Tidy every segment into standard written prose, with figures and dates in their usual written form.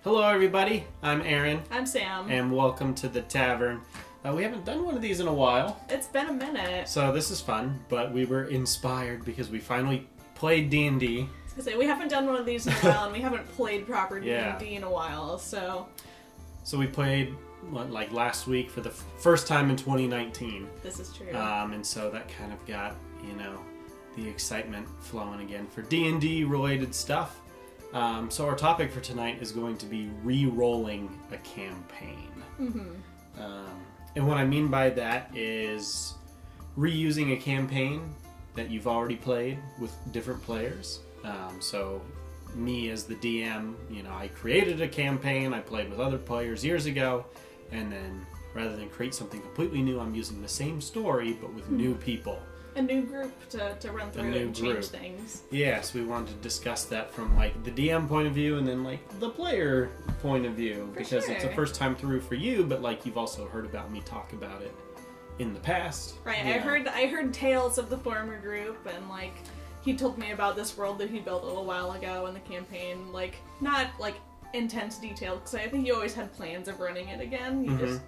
Hello everybody, I'm Aaron. I'm Sam. And welcome to the Tavern. We haven't done one of these in a while. It's been a minute. So this is fun, but we were inspired because we finally played D&D. I was gonna say, we haven't done one of these in a while, and we haven't played proper Yeah. D&D in a while, so... So we played, like last week for the first time in 2019. This is true. And so that kind of got, the excitement flowing again for D&D related stuff. So our topic for tonight is going to be re-rolling a campaign. Mm-hmm. And what I mean by that is reusing a campaign that you've already played with different players. So me as the DM, I created a campaign, I played with other players years ago, and then rather than create something completely new, I'm using the same story but with new people. A new group to run through and change things. Yes, we wanted to discuss that from the DM point of view and then the player point of view. Because it's a first time through for you, but you've also heard about me talk about it in the past. Right, I heard tales of the former group, and he told me about this world that he built a little while ago in the campaign. Not intense detail, because I think he always had plans of running it again.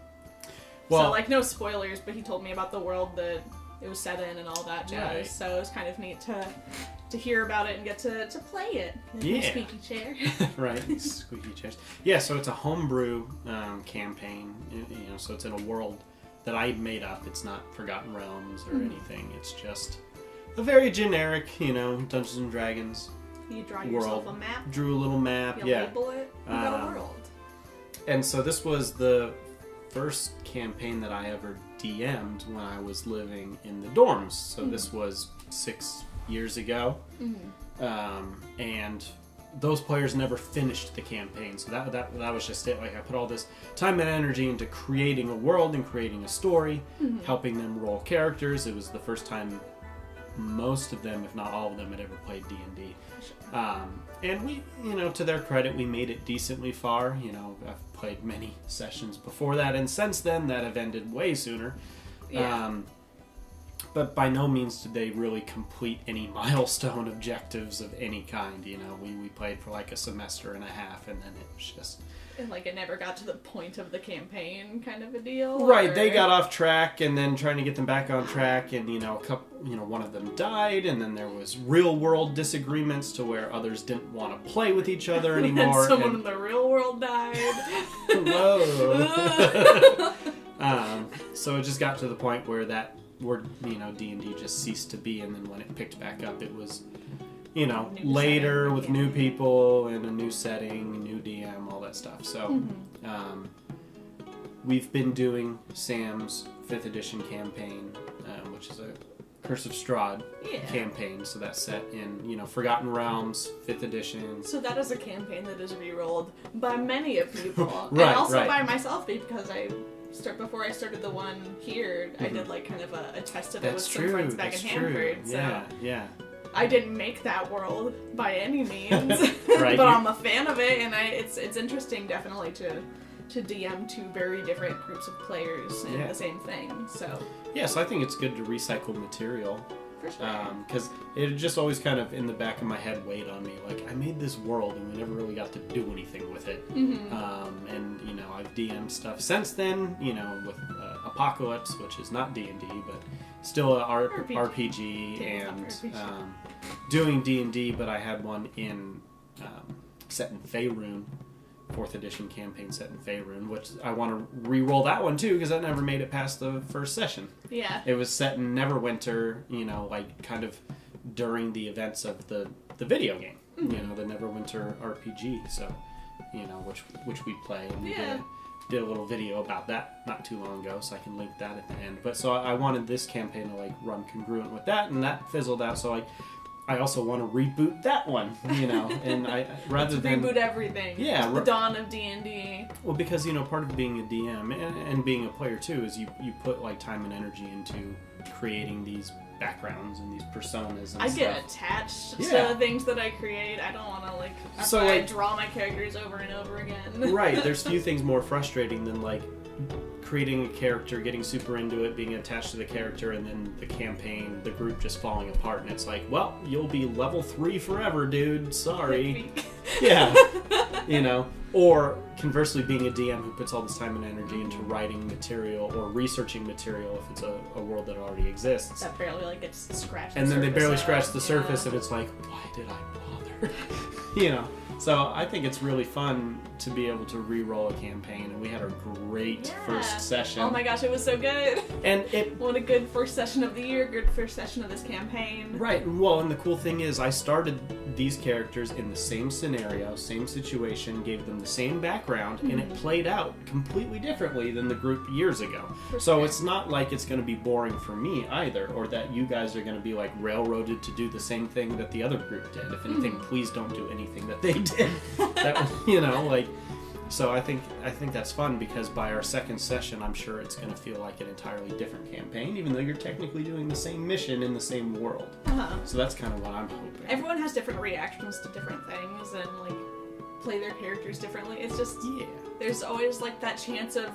No spoilers, but he told me about the world that it was set in and all that jazz. Right. So it was kind of neat to hear about it and get to play it. Yeah. Squeaky chair. Right, squeaky chairs. Yeah, so it's a homebrew campaign. So it's in a world that I made up. It's not Forgotten Realms or anything. It's just a very generic, Dungeons and Dragons You draw world. yourself a map. Drew a little map. You label it. You got a world. And so this was the first campaign that I ever DM'd when I was living in the dorms. So this was 6 years ago. And those players never finished the campaign. So that was just it. I put all this time and energy into creating a world and creating a story, helping them roll characters. It was the first time most of them, if not all of them, had ever played D&D. And we, to their credit, we made it decently far. I've played many sessions before that, and since then that have ended way sooner. Yeah. But by no means did they really complete any milestone objectives of any kind. We played for a semester and a half, and then it was just... And it never got to the point of the campaign kind of a deal? Right, or... they got off track, and then trying to get them back on track, and one of them died, and then there was real world disagreements to where others didn't want to play with each other anymore. And someone in the real world died. Whoa. So it just got to the point where D&D just ceased to be, and then when it picked back up, it was later setting, with new people and a new setting, new DM, all that stuff. So we've been doing Sam's 5th edition campaign, which is a Curse of Strahd campaign. So that's set in, Forgotten Realms, 5th edition. So that is a campaign that is re-rolled by many of people. Right, and also right. by myself, because before I started the one here, I did kind of a test of it with some friends back in Hanford. Yeah. I didn't make that world by any means, Right. but I'm a fan of it, and it's interesting definitely to DM two very different groups of players in the same thing. So I think it's good to recycle material. For sure. Because it just always kind of in the back of my head weighed on me. I made this world and we never really got to do anything with it. And I've DM'd stuff since then. With Apocalypse, which is not D&D, but still an RPG and doing D&D. But I had one in set in Faerun. 4th edition campaign set in Faerun, which I want to re-roll that one too, because I never made it past the first session. Yeah. It was set in Neverwinter, kind of during the events of the video game, the Neverwinter RPG, so, which we play, and we did a little video about that not too long ago, so I can link that at the end. But so I wanted this campaign to run congruent with that, and that fizzled out, so I also want to reboot that one, and rather than reboot everything. Yeah, the dawn of D&D. Well, because part of being a DM and being a player too is you put time and energy into creating these backgrounds and these personas. And I stuff. Get attached to things that I create. I don't want to I draw my characters over and over again. Right. There's few things more frustrating than creating a character, getting super into it, being attached to the character, and then the campaign, the group just falling apart, and it's well, you'll be level 3 forever, dude. Sorry. Yeah. Or conversely, being a DM who puts all this time and energy into writing material or researching material if it's a world that already exists. That barely like gets scratched. And then they barely scratch the surface, and it's like, why did I bother? You know. So I think it's really fun to be able to re-roll a campaign, and we had a great first session. Oh my gosh, it was so good. And what a good first session of the year, good first session of this campaign. Right. Well, and the cool thing is I started these characters in the same scenario, same situation, gave them the same background, and it played out completely differently than the group years ago. So it's not like it's going to be boring for me either, or that you guys are going to be like railroaded to do the same thing that the other group did. If anything, please don't do anything that they did. That, you know, like, so I think that's fun, because by our second session, I'm sure it's going to feel like an entirely different campaign, even though you're technically doing the same mission in the same world. So that's kind of what I'm hoping. Everyone has different reactions to different things, and like play their characters differently. It's just there's always like that chance of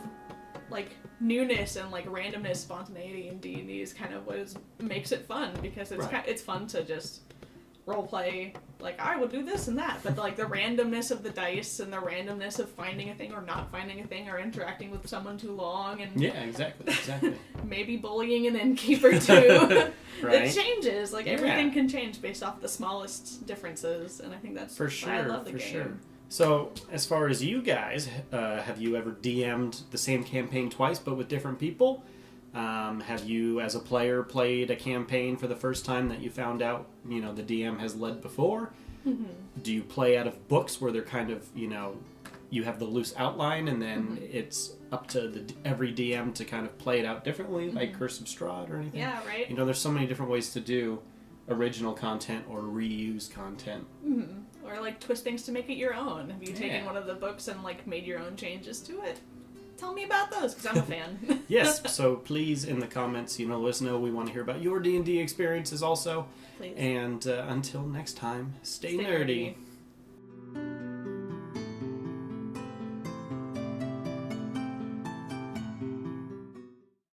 like newness and like randomness, spontaneity in D&D is kind of what makes it fun, because it's fun to just role play, like, I will do this and that, but like the randomness of the dice and the randomness of finding a thing or not finding a thing or interacting with someone too long, and exactly maybe bullying an innkeeper too. Right? It changes, like everything can change based off the smallest differences, and I think that's for sure. why I love the game. Sure. So, as far as you guys, have you ever DM'd the same campaign twice but with different people? Have you, as a player, played a campaign for the first time that you found out, you know, the DM has led before? Do you play out of books where they're kind of, you know, you have the loose outline and then it's up to every DM to kind of play it out differently, like Curse of Strahd or anything? Yeah, right. You know, there's so many different ways to do original content or reuse content. Or like twist things to make it your own. Have you taken one of the books and like made your own changes to it? Tell me about those, because I'm a fan. Yes, so please, in the comments, you know, let us know. We want to hear about your D&D experiences also. Please. And until next time, stay nerdy.